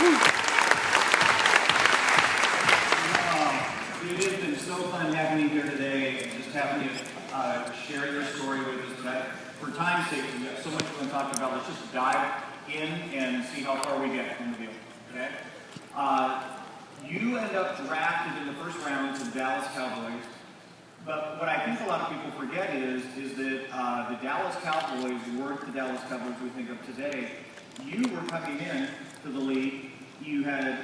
It has been so fun having you here today and just having you share your story with us tonight. For time's sake, we've got so much fun talking about. Let's just dive in and see how far we get from the deal. Okay? You end up drafted in the first round to the Dallas Cowboys. But what I think a lot of people forget is that the Dallas Cowboys weren't the Dallas Cowboys we think of today. You were coming in to the league. You had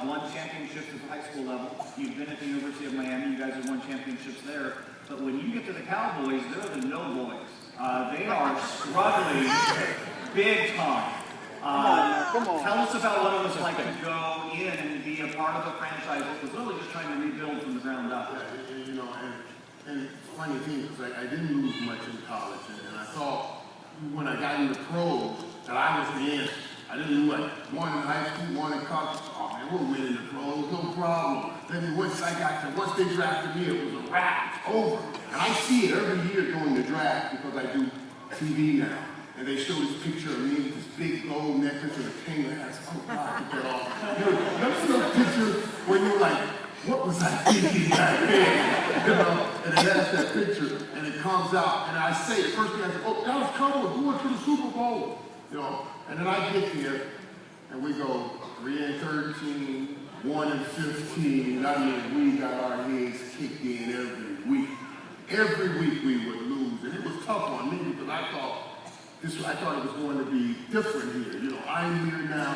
won championships at the high school level. You've been at the University of Miami. You guys have won championships there. But when you get to the Cowboys, they're the no boys. They are struggling big time. Come on. Tell us about what it was like to go in and be a part of a franchise that was really just trying to rebuild from the ground up. You know, and funny thing is, I didn't lose much in college, and I thought when I got into pros that I was the answer. I didn't do like one in high school, one in college. Oh man, we're winning the pros, no problem. Then once they drafted me, it was a wrap, it's over. And I see it every year during the draft because I do TV now. And they show this picture of me with this big gold necklace and a king hat. Oh God, get that off. You ever see those pictures when you're like, what was I thinking back then? You know, and it has that picture, and it comes out, and I say, the first thing I say, oh, that was Cowboys going to the Super Bowl. You know, and then I get here, and we go 3-13, 1-15. I mean, we got our heads kicked in every week. Every week we would lose, and it was tough on me because I thought it was going to be different here. You know, I'm here now.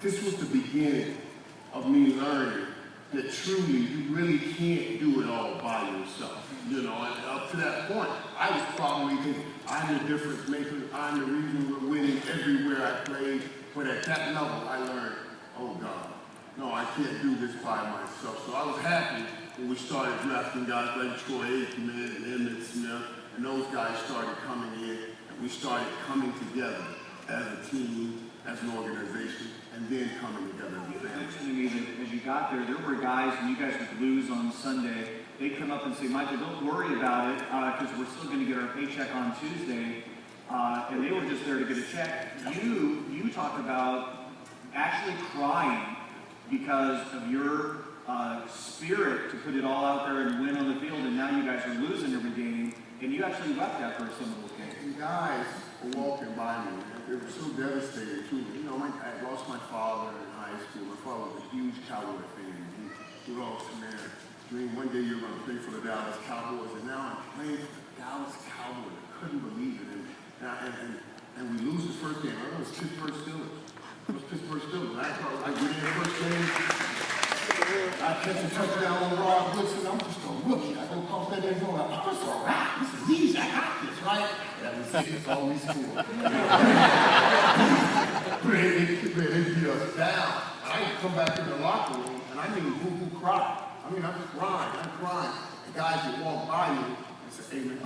This was the beginning of me learning that truly you really can't do it all by yourself. You know, and up to that point, I was probably thinking, I'm the difference maker, I'm the reason we're winning everywhere I played. But at that level, I learned, oh God, no, I can't do this by myself. So I was happy when we started drafting guys like Troy Aikman and Emmett Smith, and those guys started coming in, and we started coming together as a team, as an organization, and then coming together as a family. You mentioned to me that as you got there were guys, when you guys would lose on Sunday, they'd come up and say, Michael, don't worry about it, because we're still going to get our paycheck on Tuesday. And they were just there to get a check. You talk about actually crying because of your spirit to put it all out there and win on the field, and now you guys are losing every game, and you actually wept after some of those games. And guys were walking by me. They were so devastated to me. You know, I lost my father in high school. My father was a huge Cowboy fan. He lost a man. Dream one day you're going to play for the Dallas Cowboys, and now I'm playing for the Dallas Cowboys. I couldn't believe it. And we lose the first game. I remember it was Pittsburgh Steelers. It was Pittsburgh Steelers. I win the first game. I catch a touchdown on Rob Woodson. I'm just a rookie. I go across that end zone. I'm just a rap. This is easy. I got this, right? That was it. That's all we scored. They beat us down. I come back in the locker room, and I mean, who cried? I mean, I'm crying. And guys would walk by me and say, hey, man,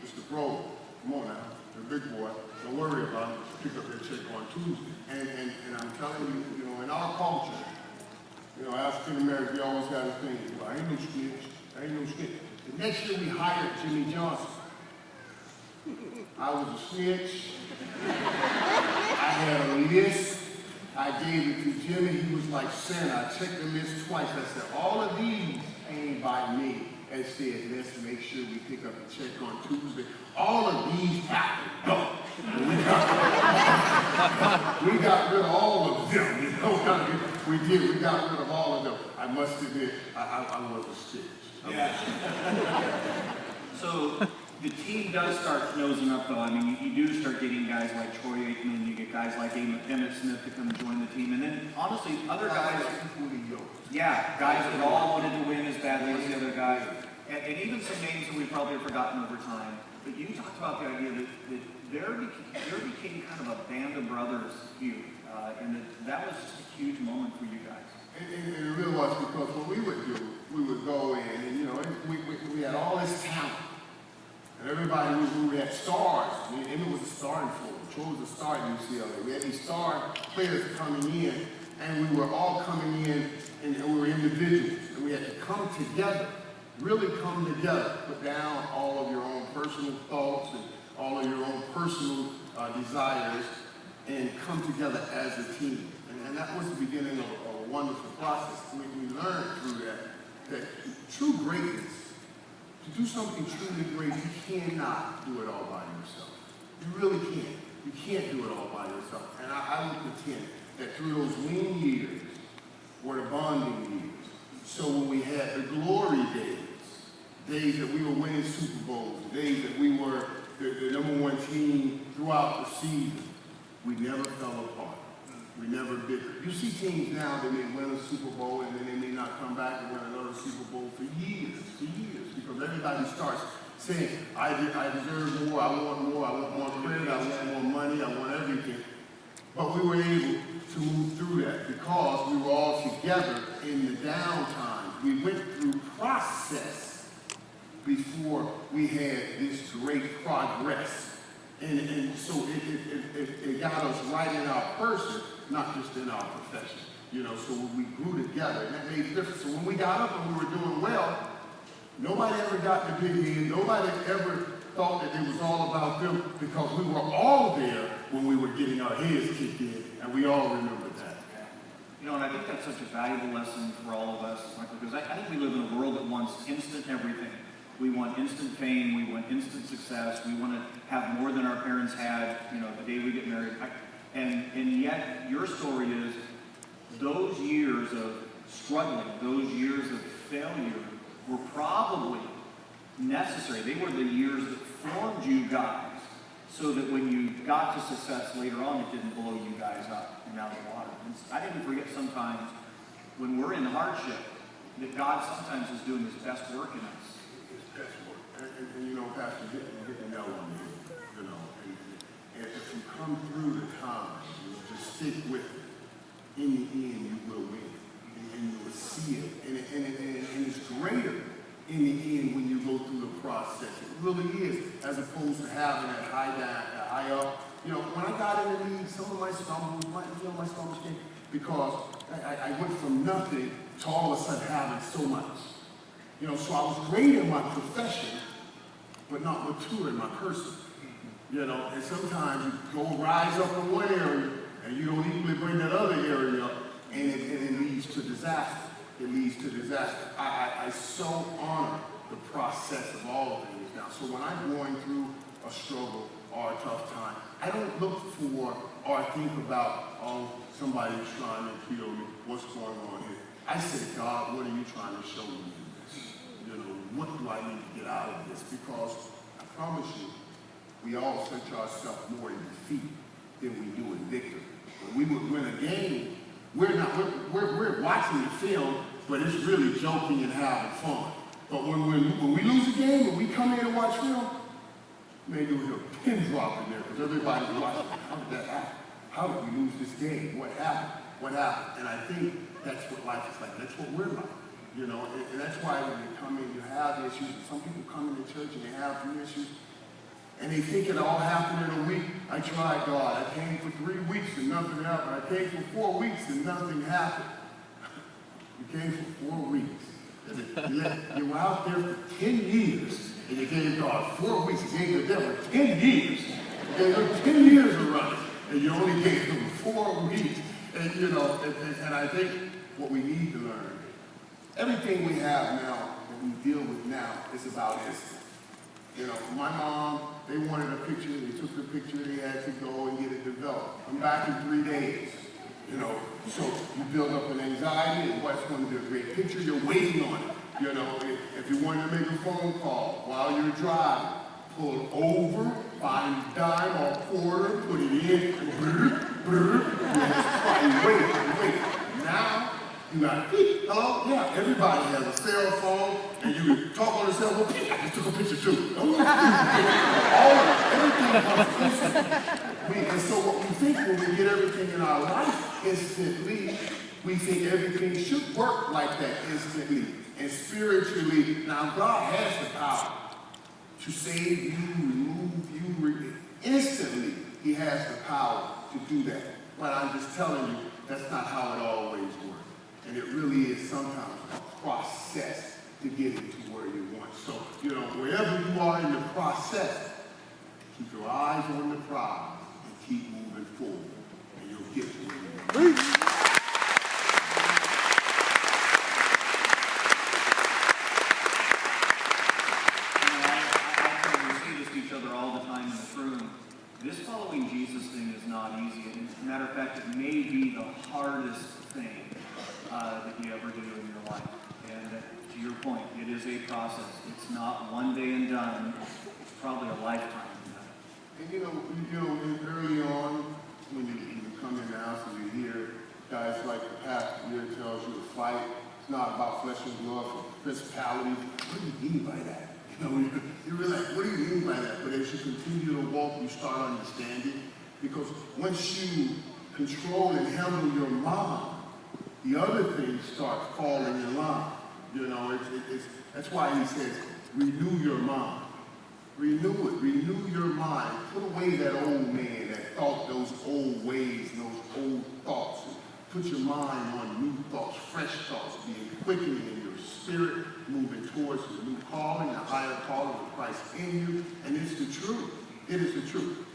Mr. Bro, come on now. You're a big boy. Don't worry about it. Pick up that check on Tuesday. And I'm telling you, you know, in our culture, you know, African Americans, we always got this thing, well, I ain't no snitch. The next year we hired Jimmy Johnson. I was a snitch. I had a list. I gave it to Jimmy. He was like Santa. I checked the list twice. I said, all of these ain't by me. And said, let's make sure we pick up the check on Tuesday. All of these have to go. We got rid of all of them. You know, we did. We got rid of all of them. I must admit, I was a stitch. Yeah. So the team does start nosing up, though. I mean, you do start getting guys like Troy Aikman. You get guys like Emmett Smith to come join the team, and then honestly, other guys. Yeah, guys that all wanted to win as badly as the other guy, and even some names that we've probably forgotten over time. But you talked about the idea that there became kind of a band of brothers here, and that was just a huge moment for you guys. And it really was, because what we would go in, and you know, we had all this talent, and everybody we had stars. I mean, Emmett was a starting forward. Troy was a star at UCLA. We had these star players coming in, and we were all coming in, and we were individuals, and we had to come together, really come together, put down all of your own personal thoughts and all of your own personal desires, and come together as a team. And that was the beginning of wonderful process. We learned through that true greatness, to do something truly great, you cannot do it all by yourself. You really can't. You can't do it all by yourself. And I would contend that through those lean years were the bonding years. So when we had the glory days, days that we were winning Super Bowls, days that we were the number one team throughout the season, we never fell apart. We never did. You see teams now that may win a Super Bowl and then they may not come back and win another Super Bowl for years, because everybody starts saying, I deserve more, I want more credit, I want more money, I want everything. But we were able to move through that because we were all together in the downtime. We went through process before we had this great progress. And so it got us right in our person, not just in our profession. You know, so we grew together, and that made a difference. So when we got up and we were doing well, nobody ever got the big head. Nobody ever thought that it was all about them, because we were all there when we were getting our heads kicked in, and we all remember that. You know, and I think that's such a valuable lesson for all of us, Michael, because I think we live in a world that wants instant everything. We want instant fame, we want instant success, we want to have more than our parents had, you know, the day we get married. And yet, your story is those years of struggling, those years of failure were probably necessary. They were the years that formed you guys so that when you got to success later on, it didn't blow you guys up and out of the water. And I think we forget sometimes when we're in hardship that God sometimes is doing his best work in us. And you know, Pastor, hitting that on me, you know, and if you come through the time, you just stick with it, in the end you will win, and you will see it, and it's greater in the end when you go through the process. It really is, as opposed to having that high down, that high up. You know, when I got in the league, some of my stumbles came because I went from nothing to all of a sudden having so much. You know, so I was great in my profession, but not mature in my person. You know, and sometimes you go rise up in one area, and you don't equally bring that other area up, and it leads to disaster. It leads to disaster. I so honor the process of all things now. So when I'm going through a struggle or a tough time, I don't look for or think about, oh, somebody's trying to kill me, what's going on here. I say, God, what are you trying to show me? You know, what do I need to get out of this? Because I promise you, we all search ourselves more in defeat than we do in victory. When we would win a game, we're watching the film, but it's really joking and having fun. But when we lose a game and we come here to watch film, man, you'll hear a pin drop in there because everybody's watching. How did that happen? How did we lose this game? What happened? What happened? And I think that's what life is like. That's what we're like. You know, and that's why when you come in, you have issues. Some people come into church and they have some issues, and they think it all happened in a week. I tried God. I came for 3 weeks and nothing happened. I came for 4 weeks and nothing happened. You came for 4 weeks. You were out there for 10 years, and you gave God 4 weeks. You gave the devil 10 years. You gave him 10 years of running, and you only gave him 4 weeks. And you know, and I think what we need to learn. Everything we have now, that we deal with now, is about instant. You know, my mom, they wanted a picture, they took the picture, they had to go and get it developed. I'm back in 3 days. You know, so you build up an anxiety, and what's going to be a great picture, you're waiting on it. You know, if you want to make a phone call while you're driving, pull over, find a dime or quarter, put it in, wait. Now, you got beep, hello? Yeah, everybody has a cell phone, and you can talk on the cell phone, beep, I just took a picture too. Everything comes instant. And so what we think when we get everything in our life instantly, we think everything should work like that instantly. And spiritually, now God has the power to save you, remove you, instantly. He has the power to do that. But I'm just telling you, that's not how it always works. And it really is sometimes a process to get into where you want. So, you know, wherever you are in the process, keep your eyes on the prize and keep moving forward. And you'll get where you want. hardest thing that you ever do in your life. And to your point, it is a process. It's not one day and done. It's probably a lifetime done. And early on, when you come in the house and you hear guys like the pastor here tells you to fight, it's not about flesh and blood, for principalities. What do you mean by that? You realize, what do you mean by that? But as you continue to walk, you start understanding. Because once you control and handle your mind, the other things start falling in line. That's why he says, renew your mind. Renew it. Renew your mind. Put away that old man that thought those old ways, those old thoughts. Put your mind on new thoughts, fresh thoughts, being quickening in your spirit, moving towards the new calling, the higher calling of Christ in you. And it's the truth. It is the truth.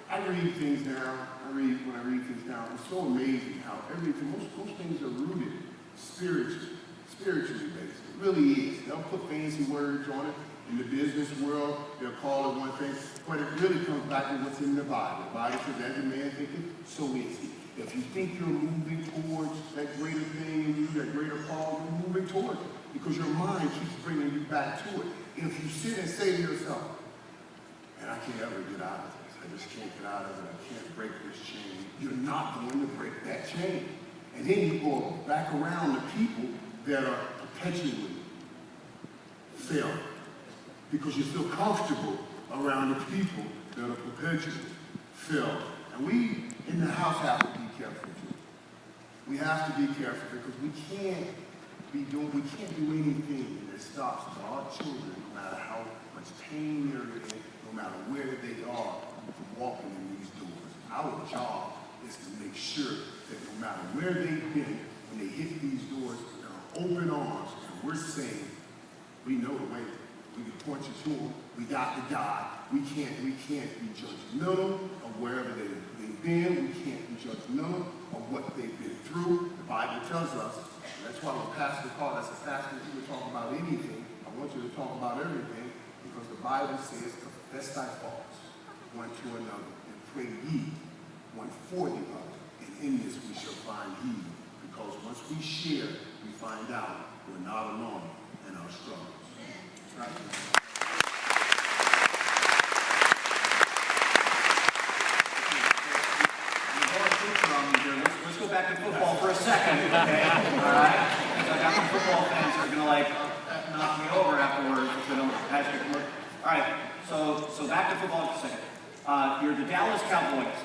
I read things now. When I read things down, it's so amazing how everything, most things are rooted spiritually based. It really is. They'll put fancy words on it. In the business world, they'll call it one thing, but it really comes back to what's in the Bible. The Bible says, as a man thinketh, so is he. If you think you're moving towards that greater thing in you, that greater call, you're moving towards it because your mind keeps bringing you back to it. If you sit and say to yourself, man, I can't ever get out of this. I just can't get out of it. I can't break this chain. You're not going to break that chain. And then you go back around the people that are perpetually failing because you feel comfortable around the people that are perpetually failing. And we in the house have to be careful too. We have to be careful because we can't do anything that stops our children, no matter how much pain they're in, no matter where they are, from walking in these doors. Our job is to make sure that no matter where they've been, when they hit these doors, they're open arms, and we're saying, we know the way. We can point you to them. We got the guy. We can't be judgmental of wherever they've been. We can't be judgmental of what they've been through. The Bible tells us. That's why when Pastor called us a pastor, if you were talking about anything, I want you to talk about everything, because the Bible says, confess thy faults one to another, and pray ye one for the other. And in this we shall find healing. Because once we share, we find out we're not alone in our struggles. Right. Let's go back to football for a second, okay? All right? So I got some football fans who are going to knock me over afterwards if they don't hashtag work. All right, so back to football for a second. You're the Dallas Cowboys,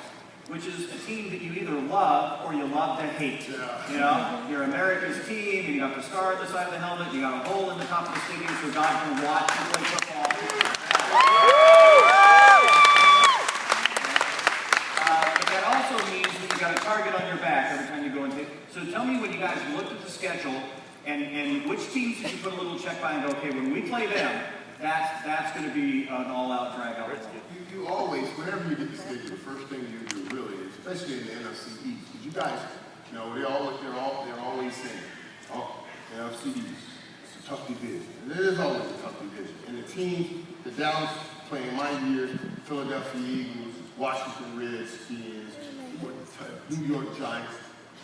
which is a team that you either love or you love to hate. You're America's team, and you got the star at the side of the helmet, you got a hole in the top of the stadium so God can watch you play football. But that also means that you got a target on your back every time you go into it. So tell me, when you guys looked at the schedule, and which teams did you put a little check by and go, okay, when we play them, that's going to be an all-out drag-out. You always, whenever you get the schedule, the first thing you do really is, especially in the NFC East, because you guys, they're always saying, oh, the NFC East, it's a tough division. And it is always a tough division. And the teams, the Dallas playing my years, Philadelphia Eagles, Washington Redskins, New York Giants,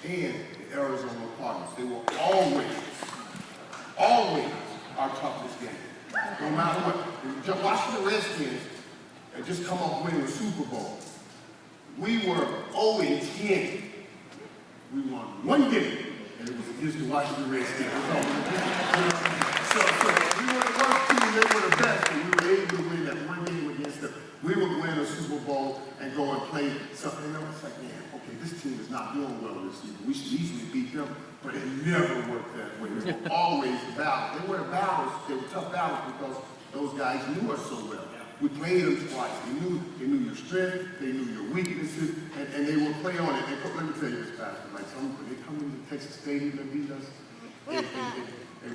and the Arizona Cardinals, they were always our toughest game. No matter what. Washington Redskins had just come off winning the Super Bowl. We were 0-10. We won one game, and it was against the Washington Redskins. So we were the worst team, they were the best, and we were able to win that one game against them. We would win a Super Bowl and go and play something. It's like, man, okay, this team is not doing well this season. We should easily beat them, but it never worked that way. They were always battles. They were battles. They were tough battles because those guys knew us so well. We played them twice. They knew your strength, they knew your weaknesses, and they would play on it. And let me tell you this, Pastor, like they come into Texas Stadium and beat us, and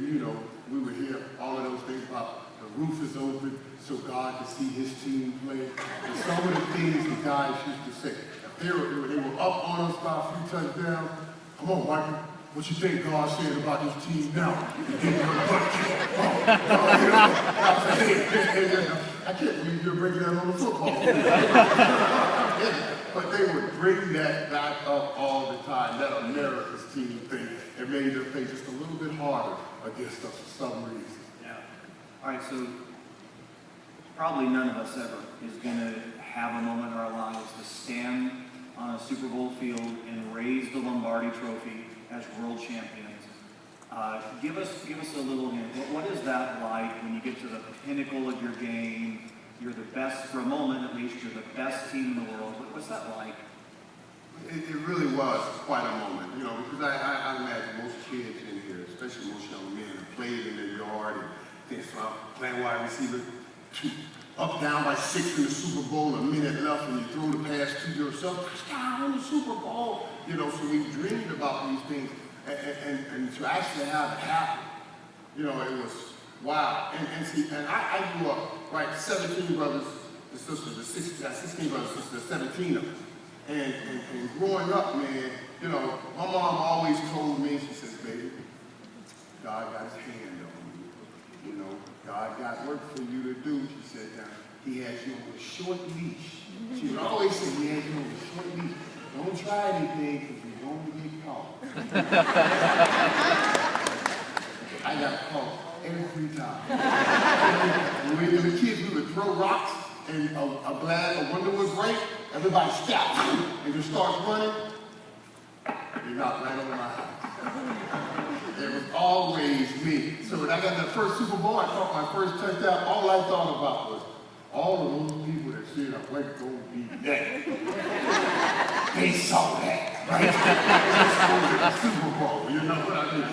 we would hear all of those things about the roof is open so God could see his team play. And some of the things the guys used to say, if they were up on us by a few touchdowns, come on, Michael. What you think God said about this team now? I can't believe you're breaking that on the football field. But they would bring that back up all the time, that America's team thing. It made them play just a little bit harder against us for some reason. Yeah. All right, so probably none of us ever is going to have a moment in our lives to stand on a Super Bowl field and raise the Lombardi Trophy as world champions. Give us a little hint. What is that like when you get to the pinnacle of your game? You're the best, for a moment at least, you're the best team in the world. What's that like? It really was quite a moment, you know, because I imagine most kids in here, especially most young men, have played in their yard and things like playing wide receiver, up down by 6 in the Super Bowl, a minute left, and you throw the pass to yourself, touchdown in the Super Bowl. You know, so we dreamed about these things, and to actually have it happen, you know, it was wow. And I grew up, right, 17 brothers and sisters, 16 brothers and sisters, 17 of them. And growing up, man, you know, my mom always told me, she says, baby, God got his hand on you. You know, God got work for you to do. She said, he has you on a short leash. She would always say, he has you on a short leash. Don't try anything because you're going to get caught. I got caught every time. When we were kids, we would throw rocks and a window was break. Everybody stopped and just starts running. They knocked right over my house. It was always me. So when I got that first Super Bowl, I caught my first touchdown. All I thought about was all of those people that said I wasn't going to be there. They saw that, right? Let's go to the Super Bowl. You know what I mean?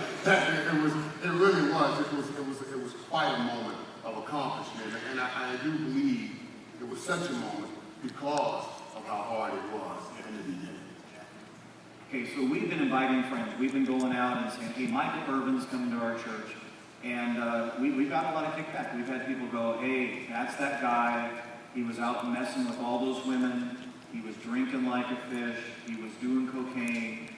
It really was. It was quite a moment of accomplishment, and I do believe it was such a moment because of how hard it was in the beginning. Okay, so we've been inviting friends. We've been going out and saying, hey, Michael Irvin's coming to our church. And we've got a lot of kickback. We've had people go, hey, that's that guy. He was out messing with all those women. He was drinking like a fish. He was doing cocaine.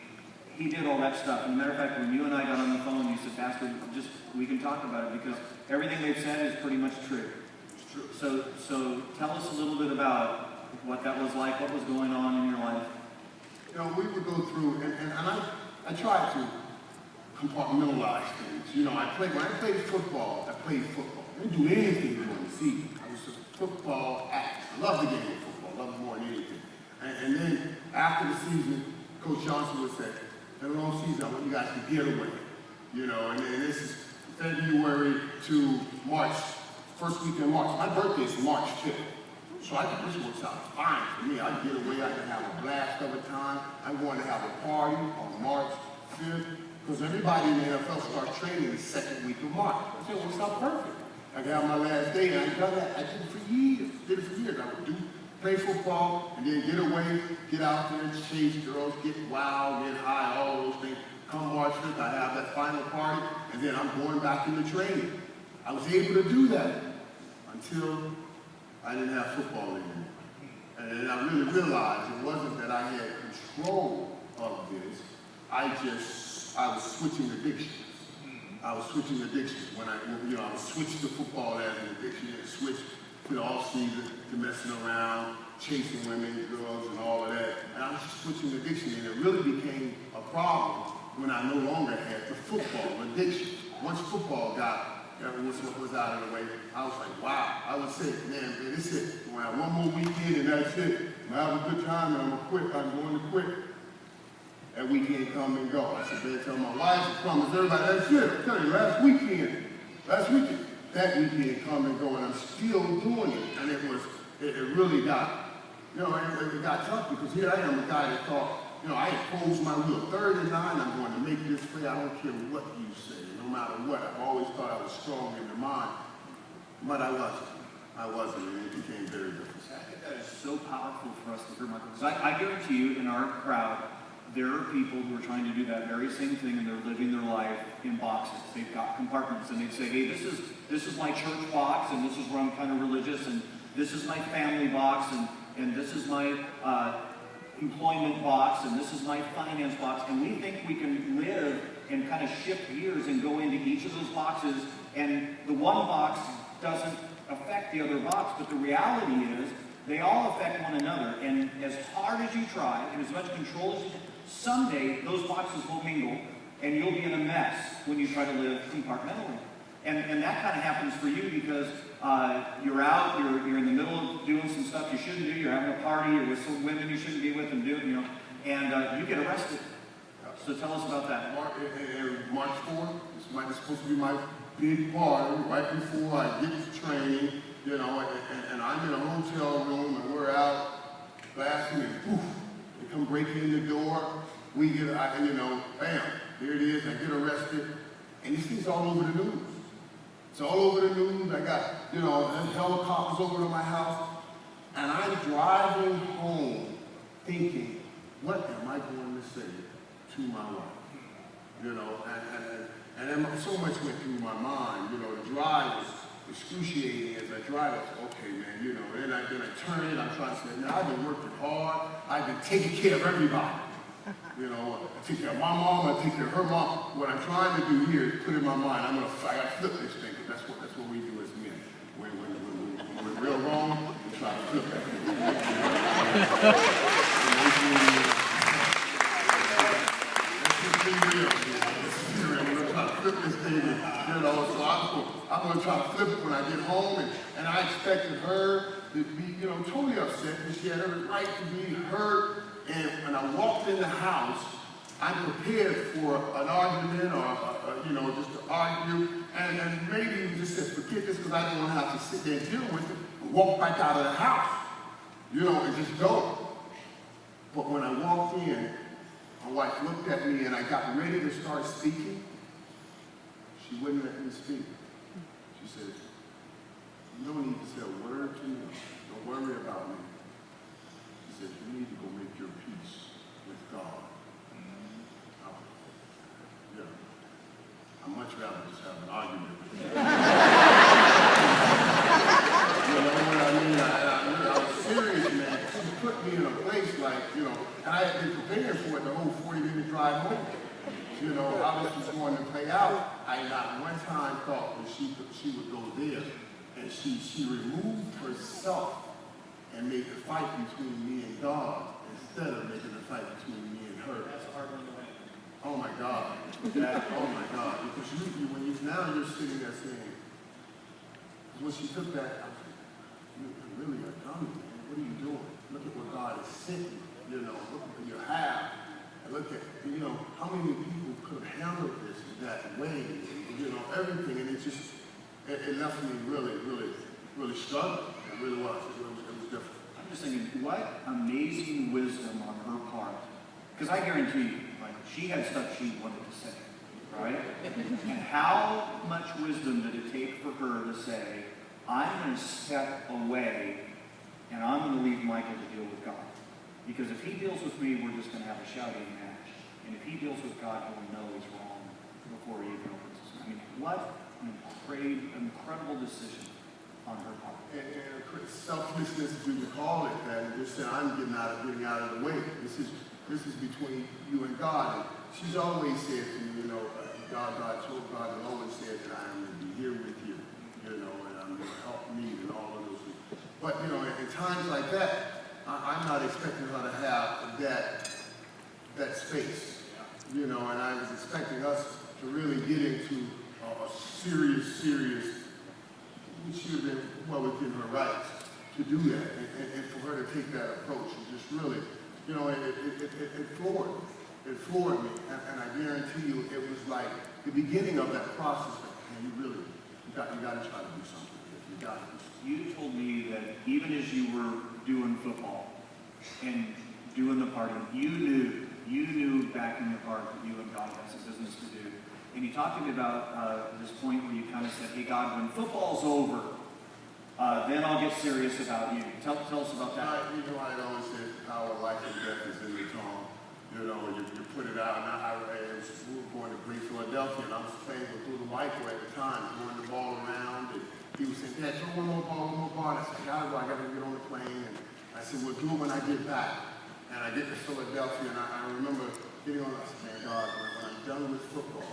He did all that stuff. And as a matter of fact, when you and I got on the phone, you said, Pastor, we can talk about it because everything they've said is pretty much true. It's true. So tell us a little bit about what that was like, what was going on in your life. You know, we would go through, and I tried to compartmentalize things. You know, when I played football, I didn't do anything during the season. I was just a football addict. I loved the game of football, loved it more than anything. And then after the season, Coach Johnson would say, in the long season, I want you guys to get away. You know, and then this is February to March, first week in March. My birthday is March 5th. So this works out fine for me. I can get away, I can have a blast of a time. I'm going to have a party on March 5th, because everybody in the NFL starts training the second week of March. I said, it works out perfect. I can have my last day, and I done that. I did it for years. I would play football, and then get away, get out there, chase girls, get wild, get high, all those things. Come March 5th, I have that final party, and then I'm going back into training. I was able to do that until I didn't have football anymore. And I really realized it wasn't that I had control of this. I was switching addictions. I was switching addictions when I would switch to football as an addiction and switch to the off season to messing around, chasing women, girls, and all of that. And I was just switching addiction, and it really became a problem when I no longer had the football addiction. Once football was out of the way, I was like, wow. I would say, man, this is it. We'll have one more weekend and that's it. I'm gonna have a good time and I'm gonna quit. I'm going to quit. That weekend come and go. I said, better tell my wife, I promise everybody, that's it. I tell you, last weekend, that weekend come and go, and I'm still doing it. And it really got, it got tough because here I am, a guy that thought, I had closed my wheel. 3rd and 9, I'm going to make this play. I don't care what you say. No matter what, I've always thought I was strong in the mind, but I wasn't, and it became very difficult. I think that is so powerful for us to hear, Michael, because I guarantee you, in our crowd, there are people who are trying to do that very same thing, and they're living their life in boxes. They've got compartments, and they say, hey, this is my church box, and this is where I'm kind of religious, and this is my family box, and this is my employment box, and this is my finance box, and we think we can live and kind of shift gears and go into each of those boxes, and the one box doesn't affect the other box, but the reality is They all affect one another, and as hard as you try, and as much control as you can, someday those boxes will mingle, and you'll be in a mess when you try to live compartmentally. And that kind of happens for you because you're out, you're in the middle of doing some stuff you shouldn't do, you're having a party, you're with some women you shouldn't be with and do, and you get arrested. So tell us about that. March 4th, this is supposed to be my big party right before I get to training, and I'm in a hotel room and we're out last minute, poof, they come breaking in the door, we get, bam, here it is, I get arrested, and this thing's all over the news. It's all over the news, I got, helicopters over to my house, and I'm driving home thinking, what am I going to say to my wife? And then so much went through my mind, the drive was excruciating as I drive. I said, okay, man, then I turn it, I'm trying to say, man, I've been working hard, I've been taking care of everybody. I take care of my mom, I take care of her mom. What I'm trying to do here is put in my mind, I gotta flip this thing, because that's what we do as men. When we're real wrong, we try to flip that thing. Flip this thing, so I'm going to try to flip it when I get home, and I expected her to be, totally upset, because she had every right to be hurt, and when I walked in the house, I'm prepared for an argument, or just to argue, and maybe you just said, forget this, because I don't want to have to sit there and deal with it, and walk back out of the house, and just go. But when I walked in, my wife looked at me, and I got ready to start speaking. She wouldn't let me speak. She said, you don't need to say a word to me. Don't worry about me. She said, you need to go make your peace with God. I'd much rather just have an argument with you. You know what I mean? I was serious, man. She put me in a place like, and I had been preparing for it the whole 40-minute drive home. How this was going to play out, I not one time thought that she would go there, and she removed herself and made the fight between me and God instead of making the fight between me and her. That's a hard one to win. Oh my God. Oh my God. Because now you're sitting there saying, when she took that, I said, you really are dumb, man. What are you doing? Look at what God has sent you. Look at what you have. Look at, how many people could have handled this that way, everything, and it left me really, really, really struggling. It really was. It was different. I'm just thinking, what amazing wisdom on her part. Because I guarantee you, she had stuff she wanted to say, right? And how much wisdom did it take for her to say, I'm going to step away, and I'm going to leave Michael to deal with God. Because if he deals with me, we're just going to have a shouting match. And if he deals with God, he'll know he's wrong before he even opens his mouth. I mean, what an incredible decision on her part. And selflessness, as we would call it, that just saying, I'm getting out of the way. This is between you and God. And she's always said to me, God told God, and always said that I am going to be here with you, and I'm going to help me and all of those things. But, in times like that, I'm not expecting her to have that space, and I was expecting us to really get into a serious, we should have been well within her rights to do that, and for her to take that approach and just really, it floored me. It floored me, and I guarantee you it was like the beginning of that process, and you got to try to do something. You got to. You told me that even as you were doing football and doing the party, you knew back in your heart that you and God had some business to do. And you talked to me about this point where you kind of said, hey God, when football's over, then I'll get serious about you. Tell us about that. I always said the power of life and death is in the tongue. You put it out, and we were going to Great Philadelphia, and I was playing with little Michael at the time, throwing the ball around, and he was saying, Dad, throw one more ball. And I said, I got to get on the plane. And I said, well, do it when I get back. And I get to Philadelphia, and I remember getting on, I said, man, God, when I'm done with football,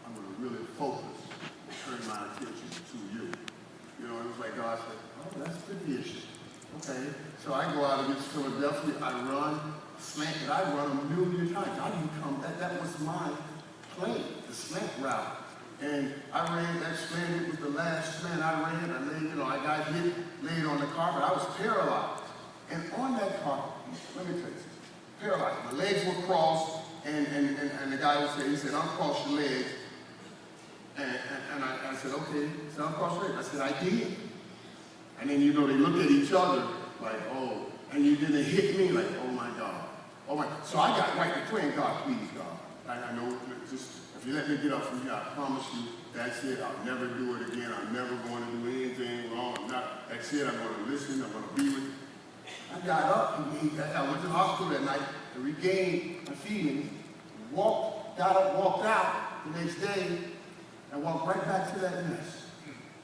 I'm going to really focus and turn my attention to you. It was like God said, oh, that's the issue. Okay, so I go out against Philadelphia, I run, slant, and I run a million times. I become, that was my play, the slant route. And I ran that slant, it was the last slant I ran, I laid, I got hit, laid on the carpet, I was paralyzed. And on that carpet, let me tell you something, paralyzed. My legs were crossed, and the guy would say, he said, uncross your legs. And I said, okay, so uncross your legs. I said, I did. And then, they look at each other like, oh, and you didn't hit me like, oh my God. Oh my, so I got right to praying, God, please, God. I know, just, if you let me get up from here, I promise you, that's it. I'll never do it again. I'm never going to do anything wrong. That's it. I'm going to listen. I'm going to be with you. I got up, and I went to the hospital that night to regain my feelings, got up, walked out the next day, and walked right back to that mess.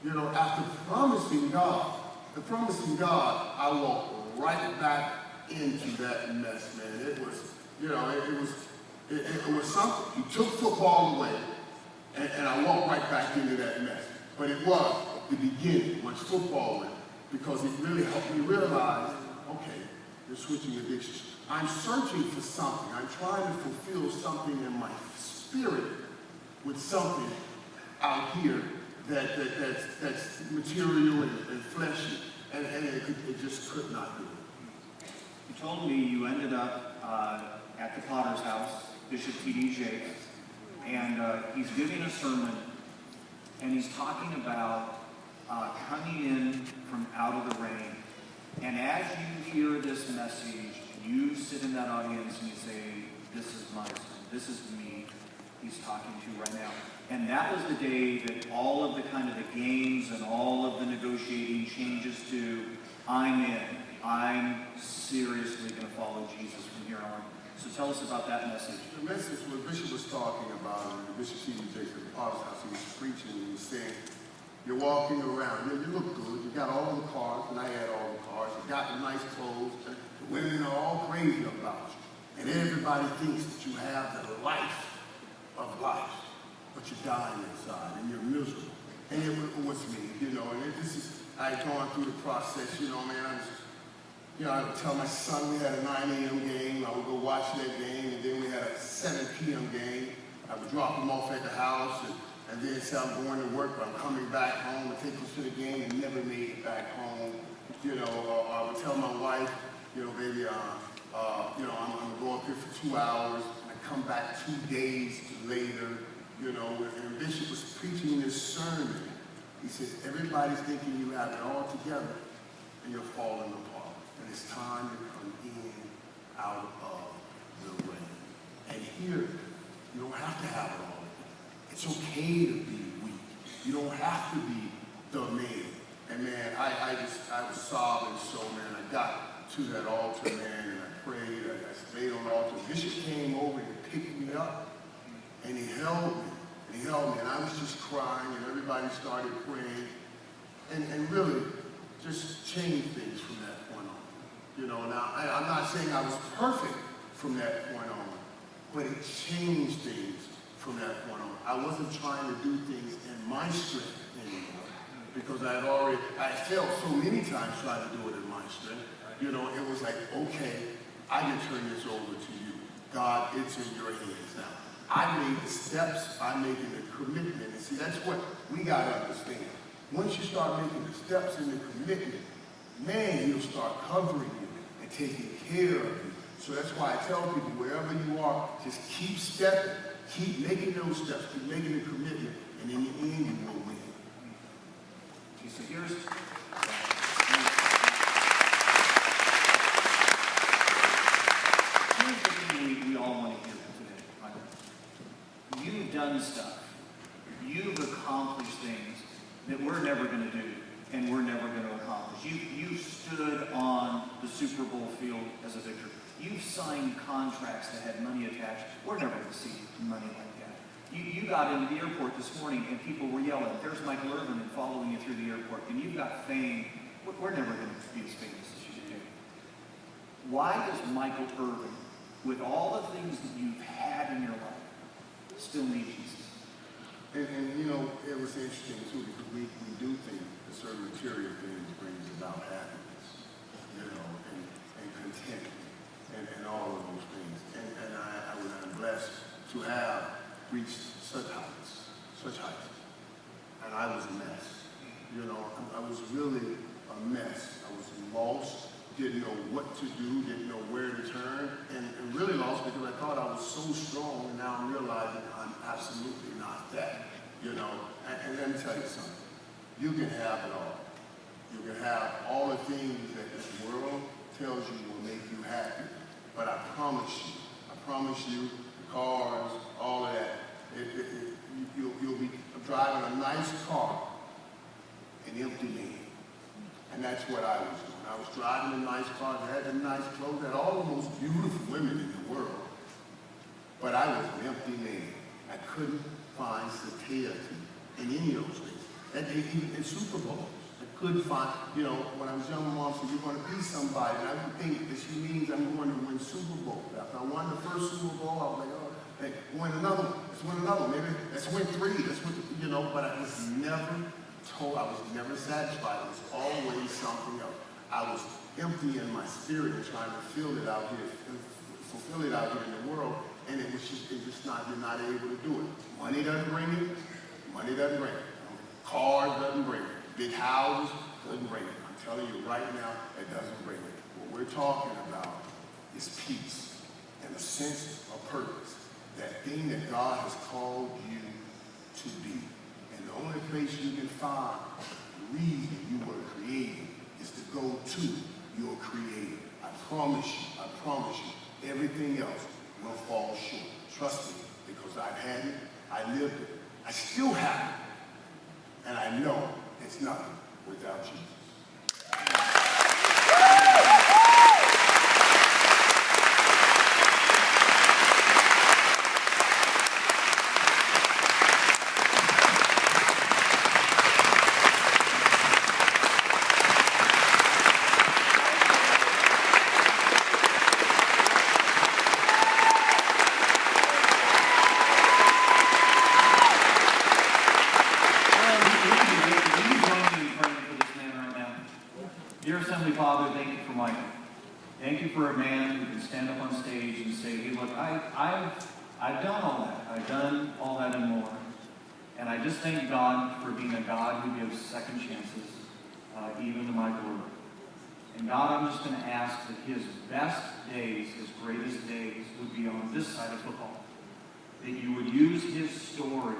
After promising God, I walked right back into that mess, man. It was, it was something. He took football away, and I walked right back into that mess. But it was the beginning, once football went, because it really helped me realize, okay, you're switching addictions. I'm searching for something. I'm trying to fulfill something in my spirit with something out here that's material and fleshy, and it just could not do it. You told me you ended up at the Potter's house, Bishop T.D. Jakes, and he's giving a sermon, and he's talking about coming in from out of the rain. And as you hear this message, you sit in that audience and you say, this is my son, this is me he's talking to right now. And that was the day that all of the kind of the games and all of the negotiating changes to, I'm in. I'm seriously going to follow Jesus from here on. So tell us about that message. The message what Bishop was talking about, and Bishop T.D. Jakes at the Potter's house, he was preaching, and he was saying, you're walking around, you look good, you got all the cars, and I had all the cars, you got the nice clothes, and the women are all crazy about you. And everybody thinks that you have the life of life, but you're dying inside, and you're miserable. And it was me, and this is, I had gone through the process, man, I would tell my son we had a 9 a.m. game, I would go watch that game, and then we had a 7 p.m. game. I would drop him off at the house, and then say I'm going to work, but I'm coming back home and take him to the game and never made it back home. I would tell my wife, baby, I'm going to go up here for 2 hours, and I come back 2 days later, and Bishop was preaching this sermon. He says, everybody's thinking you have it all together, and you're falling apart. And it's time to come in out of the rain. And here, you don't have to have it all. It's okay to be weak. You don't have to be the man. And man, I was sobbing so, man. I got to that altar, man, and I prayed. I stayed on the altar. Bishop came over and picked me up, and he held me. And he held me, and I was just crying, and everybody started praying. And really, just changed things from that point on. Now, I'm not saying I was perfect from that point on, but it changed things from that point on. I wasn't trying to do things in my strength anymore, because I failed so many times trying to do it in my strength. It was like, okay, I can turn this over to you. God, it's in your hands now. I made the steps, I'm making the commitment. And see, that's what we got to understand. Once you start making the steps and the commitment, man, he'll start covering you and taking care of you. So that's why I tell people, wherever you are, just keep stepping, keep making those steps, keep making the commitment, and in the end, you will win. Okay, so here's the thing we all want to hear today. Right? You've done stuff. You've accomplished things that we're never going to do and we're never going to accomplish. You stood on the Super Bowl field as a victor. You've signed contracts that had money attached. We're never going to see money like that. You got into the airport this morning and people were yelling, there's Michael Irvin, and following you through the airport, and you've got fame. We're never going to be as famous as you do. Why does Michael Irvin, with all the things that you've had in your life, still need Jesus? And it was interesting too, because we do think that certain material things brings about happiness. and content, and all of those things. And I'm blessed to have reached such heights. And I was a mess. I was really a mess. I was lost, didn't know what to do, didn't know where to turn, and really lost because I thought I was so strong, and now I'm realizing I'm absolutely not that. And let me tell you something. You can have it all. You can have all the things that this world tells you will make you happy. But I promise you, the cars, all of that, you'll be driving a nice car, an empty man. And that's what I was doing. I was driving a nice car, I had the nice clothes, had all the most beautiful women in the world. But I was an empty man. I couldn't find satiety in any of those things. And even in Super Bowls, I couldn't find, when I was young, Mom said, you're going to be somebody. And I would think that she means I'm going to win Super Bowl. After I won the first Super Bowl, I was like, oh, hey, win another one. Let's win another one. Maybe let's win three. Let's win, but I was never told, I was never satisfied. It was always something else. I was empty in my spirit and trying to fulfill it out here in the world. And it was just not, you're not able to do it. Money doesn't bring it. Cars doesn't bring it. Big houses doesn't bring it. I'm telling you right now, it doesn't bring it. What we're talking about is peace and a sense of purpose. That thing that God has called you to be. And the only place you can find the reason you were created is to go to your Creator. I promise you, everything else will fall short. Trust me, because I've had it, I lived it, I still have it. And I know it's nothing without Jesus. Dear Assembly Father, thank you for Michael. Thank you for a man who can stand up on stage and say, hey, look, I've done all that. I've done all that and more. And I just thank God for being a God who gives second chances, even to Michael Irvin. And God, I'm just going to ask that his best days, his greatest days, would be on this side of football. That you would use his story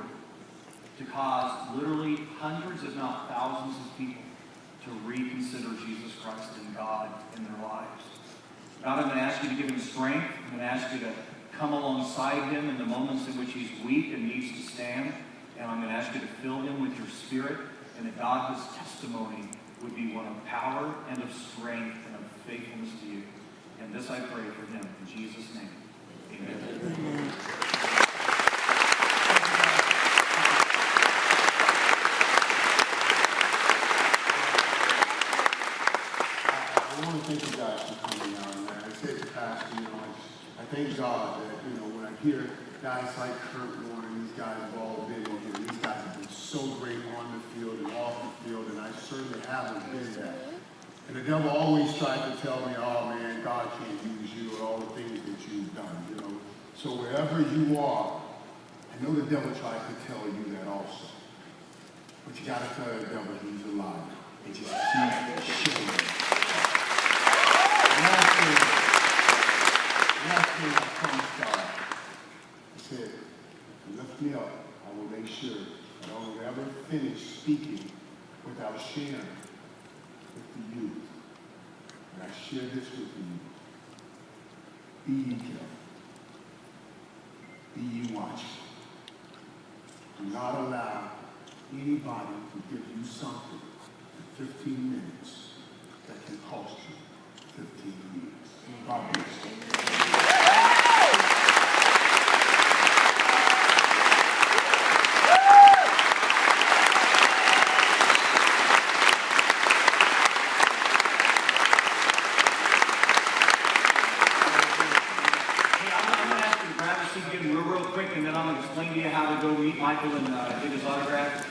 to cause literally hundreds, if not thousands of people to reconsider Jesus Christ and God in their lives. God, I'm going to ask you to give him strength. I'm going to ask you to come alongside him in the moments in which he's weak and needs to stand. And I'm going to ask you to fill him with your spirit, and that God, his testimony would be one of power and of strength and of faithfulness to you. And this I pray for him in Jesus' name. Amen. Amen. Thank you guys for coming out, man. I said to Pastor, I thank God that, when I hear guys like Kurt Warner, these guys have all been in here. These guys have been so great on the field and off the field, and I certainly haven't been that. And the devil always tried to tell me, oh man, God can't use you and all the things that you've done, So wherever you are, I know the devil tried to tell you that also. But you got to tell the devil he's a liar. And just keep showing. Last thing I promised God, I said, if you lift me up, I will make sure that I will ever finish speaking without sharing with the youth. And I share this with you. Be ye careful. Be ye watchful. Do not allow anybody to give you something in 15 minutes that can cost you 15 years. God bless you. Real quick, and then I'm going to explain to you how to go meet Michael and get his autograph.